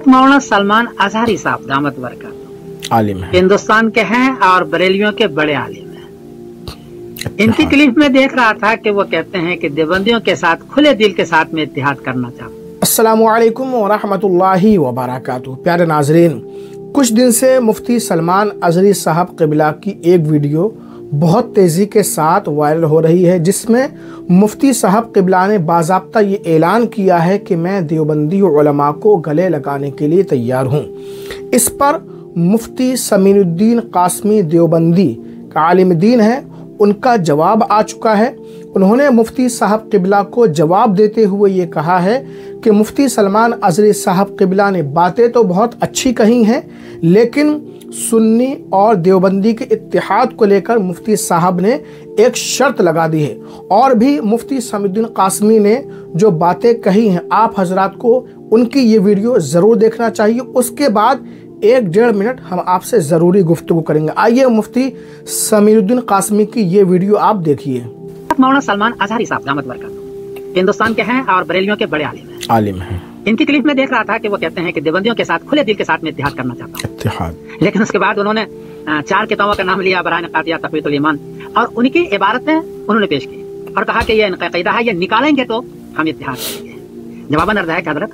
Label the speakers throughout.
Speaker 1: मौलाना सलमान अजहरी साहब दामत बरकत
Speaker 2: आलिम है,
Speaker 1: हिंदुस्तान के हैं और बरेलियों के बड़े आलिम हैं। इनकी क्लिप में देख रहा था कि वो कहते हैं कि देवबंदियों के साथ खुले दिल के साथ में इत्तेहाद करना चाहते हैं।
Speaker 2: अस्सलामु अलैकुम व रहमतुल्लाहि व बरकातुहू। प्यारे नाजरीन, कुछ दिन से मुफ्ती सलमान अजहरी साहब क़िबला की एक वीडियो बहुत तेज़ी के साथ वायरल हो रही है, जिसमें मुफ्ती साहब क़िबला ने बाज़ाब्ता ये ऐलान किया है कि मैं देवबंदी उलमा को गले लगाने के लिए तैयार हूँ। इस पर मुफ्ती समीउद्दीन कासमी देवबंदी का आलिम दीन है, उनका जवाब आ चुका है। उन्होंने मुफ्ती साहब क़िबला को जवाब देते हुए ये कहा है कि मुफ्ती सलमान अजहरी साहब क़िबला ने बातें तो बहुत अच्छी कही हैं, लेकिन सुन्नी और देवबंदी के इत्तिहाद को लेकर मुफ्ती साहब ने एक शर्त लगा दी है। और भी मुफ्ती समीउद्दीन कासमी ने जो बातें कही हैं, आप हजरात को उनकी ये वीडियो ज़रूर देखना चाहिए। उसके बाद 1-1.5 मिनट हम आपसे ज़रूरी गुफ्तगू करेंगे। आइए मुफ्ती समीउद्दीन कासमी की ये वीडियो आप देखिए।
Speaker 1: मौलाना सलमान अजहरी साहब दामत बरकत हिंदुस्तान के हैं और बरेलियों के बड़े आलिम हैं। इनकी क्लिप में देख रहा था कि वो कहते हैं कि देवबंदियों के साथ खुले दिल के साथ में इत्तेहाद करना चाहता हूं।
Speaker 2: इत्तेहाद।
Speaker 1: लेकिन उसके बाद उन्होंने 4 किताबों का नाम लिया, बरान कातिया, तक़वीतुल ईमान, और उनकी इबारतें उन्होंने पेश की और कहा कि ये इनका अक़ीदा है, ये निकालेंगे तो हम इत्तेहाद करेंगे। जवाबन अर्ज़ है कि हज़रत,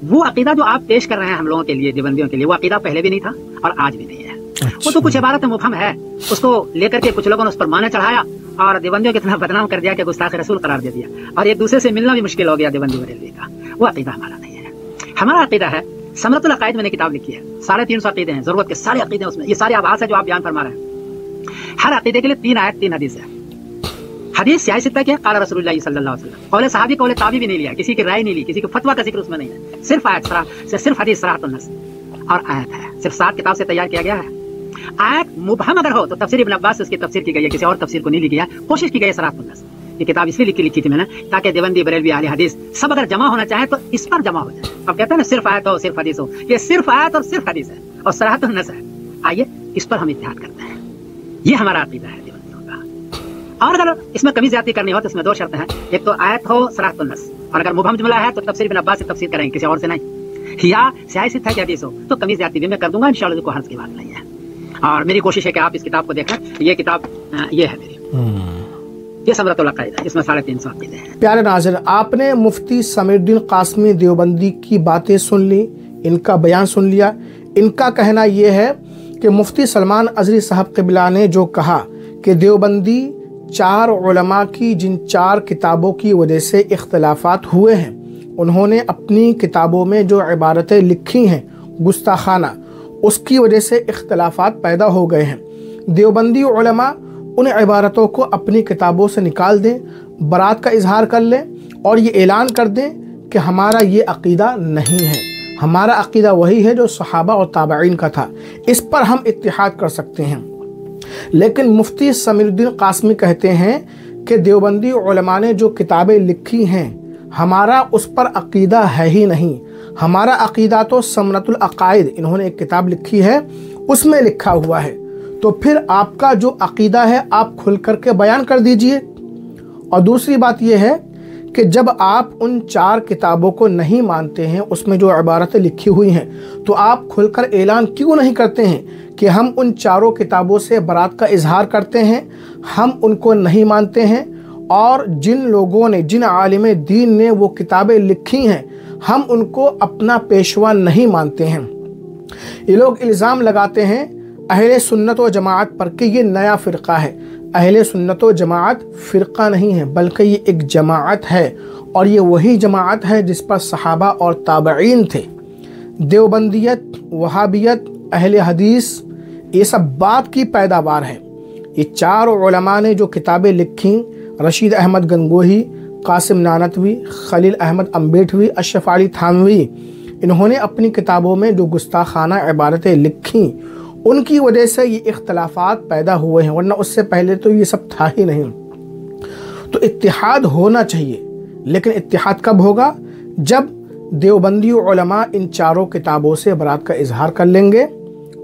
Speaker 1: वो अक़ीदा जो आप पेश कर रहे हैं हम लोगों के लिए, देवबंदियों के लिए, वो अक़ीदा पहले भी नहीं था और आज भी नहीं है। वो तो कुछ इबारत मुबहम है, उसको लेकर के कुछ लोगों ने उस पर माने चढ़ाया और देवबंदियों की तरह बदनाम कर दिया कि गुस्ताख रसूल करार दे दिया, और एक दूसरे से मिलना भी मुश्किल हो गया देवबंदी बरेलवी का। वो अक़ीदा हमारा नहीं है। हमारा अक़ीदा है, समरतुल अक़ाइद मैंने किताब लिखी है, 350 अक़ीदे हैं, ज़रूरत के सारे अक़ीदे उसमें, ये सारे आभास है जो आप बयान फरमा रहे हैं। हर अक़ीदे के लिए 3 आयत 3 हदीस है। हदीस सियाह सित्ता की है, क़ाला रसूलुल्लाह सल्लल्लाहु अलैहि वसल्लम, कौले सहाबी कौले ताबी भी नहीं लिया, किसी की राय नहीं ली, किसी के फतवा का जिक्र उसमें नहीं है, सिर्फ आयत सिर्फ हदीस सराहतुन नस और आयत है। सिर्फ 7 किताब से तैयार किया गया है। आयत मुबहम अगर हो तो तफसीर इब्न अब्बास से उसकी तफसीर की गई है, किसी और तफसीर को नहीं लिखी है, कोशिश की गई है सराहतुन नस। ये किताब इसलिए लिखी थी मैंने ताकि देवबंदी बरेलवी अहले हदीस सब अगर जमा होना चाहे तो इस पर जमा हो जाए। अब कहते हैं ना सिर्फ आयत हो सिर्फ हदीस हो, ये सिर्फ आयत और सिर्फ हदीस है और सराहतुन नस है। आइए इस पर हम इत्तेहाद करते हैं, ये हमारा अक़ीदा है देवबंदियों का। और अगर इसमें कमी ज़्यादती करनी हो तो इसमें 2 शर्तें हैं, एक तो आयत हो सराहतुन नस, और अगर मुबहम जुमला है तो तफसीर इब्न अब्बास से तफसीर करेंगे, किसी और से नहीं, या सियाह सित्ता की हदीस हो तो कमी ज़्यादती भी मैं कर दूंगा इंशाअल्लाह, कोई हर्ज की बात नहीं है। और मेरी कोशिश है कि आप इस किताब को देखें। ये किताब ये है मेरी, ये समरतुल अक़ाइद है, इसमें 350 अक़ीदे हैं।
Speaker 2: प्यारे नाज़रीन, आपने मुफ्ती समीउद्दीन कासमी देवबंदी की बातें सुन ली, इनका बयान सुन लिया। इनका कहना यह है कि मुफ्ती सलमान अजहरी साहब क़िबला ने जो कहा कि देवबंदी 4 उलमा की जिन 4 किताबों की वजह से इख्तलाफात हुए हैं, उन्होंने अपनी किताबों में जो इबारतें लिखी हैं गुस्ताखाना, उसकी वजह से इख्तलाफात पैदा हो गए हैं। देवबंदी उलमा उन इबारतों को अपनी किताबों से निकाल दें, बरात का इजहार कर लें और ये ऐलान कर दें कि हमारा ये अक़ीदा नहीं है, हमारा अक़ीदा वही है जो सहाबा और ताबईन का था। इस पर हम इत्तिहाद कर सकते हैं। लेकिन मुफ्ती समीउद्दीन कासमी कहते हैं कि देवबंदी उलमा ने जो किताबें लिखी हैं, हमारा उस पर अक़ीदा है ही नहीं। हमारा अक़ीदा तो समरतुल अक़ाइद, इन्होंने एक किताब लिखी है, उसमें लिखा हुआ है। तो फिर आपका जो अक़ीदा है आप खुल करके बयान कर दीजिए। और दूसरी बात यह है कि जब आप उन 4 किताबों को नहीं मानते हैं, उसमें जो इबारतें लिखी हुई हैं, तो आप खुलकर ऐलान क्यों नहीं करते हैं कि हम उन 4 किताबों से बरात का इजहार करते हैं, हम उनको नहीं मानते हैं, और जिन लोगों ने, जिन आलिम दीन ने वो किताबें लिखी हैं, हम उनको अपना पेशवा नहीं मानते हैं। ये लोग इल्ज़ाम लगाते हैं अहले सुन्नत व जमाअत पर कि ये नया फ़िरक़ा है। अहले सुन्नत व जमाअत फ़िरक़ा नहीं है, बल्कि ये एक जमाअत है, और ये वही जमाअत है जिस पर सहाबा और ताबईन थे। देवबंदियत, वहाबियत, अहले हदीस, ये सब बात की पैदावार है। ये 4 उलमा ने जो किताबें लिखी, रशीद अहमद गंगोही, कासिम नानतवी, खलील अहमद अम्बेठवी, अशरफ अली थानवी, इन्होंने अपनी किताबों में जो गुस्ताखाना इबारतें लिखी, उनकी वजह से ये इख्तलाफात पैदा हुए हैं, वरना उससे पहले तो ये सब था ही नहीं। तो इत्तिहाद होना चाहिए, लेकिन इत्तिहाद कब होगा? जब देवबंदी उलमा इन 4 किताबों से बरात का इजहार कर लेंगे,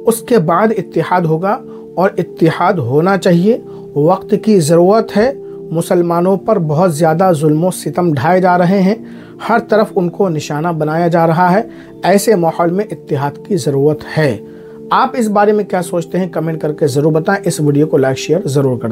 Speaker 2: उसके बाद इत्तिहाद होगा। और इत्तिहाद होना चाहिए, वक्त की ज़रूरत है, मुसलमानों पर बहुत ज़्यादा जुल्म सितम ढाए जा रहे हैं, हर तरफ उनको निशाना बनाया जा रहा है। ऐसे माहौल में इत्तेहाद की ज़रूरत है। आप इस बारे में क्या सोचते हैं, कमेंट करके ज़रूर बताएं। इस वीडियो को लाइक शेयर ज़रूर कर दें।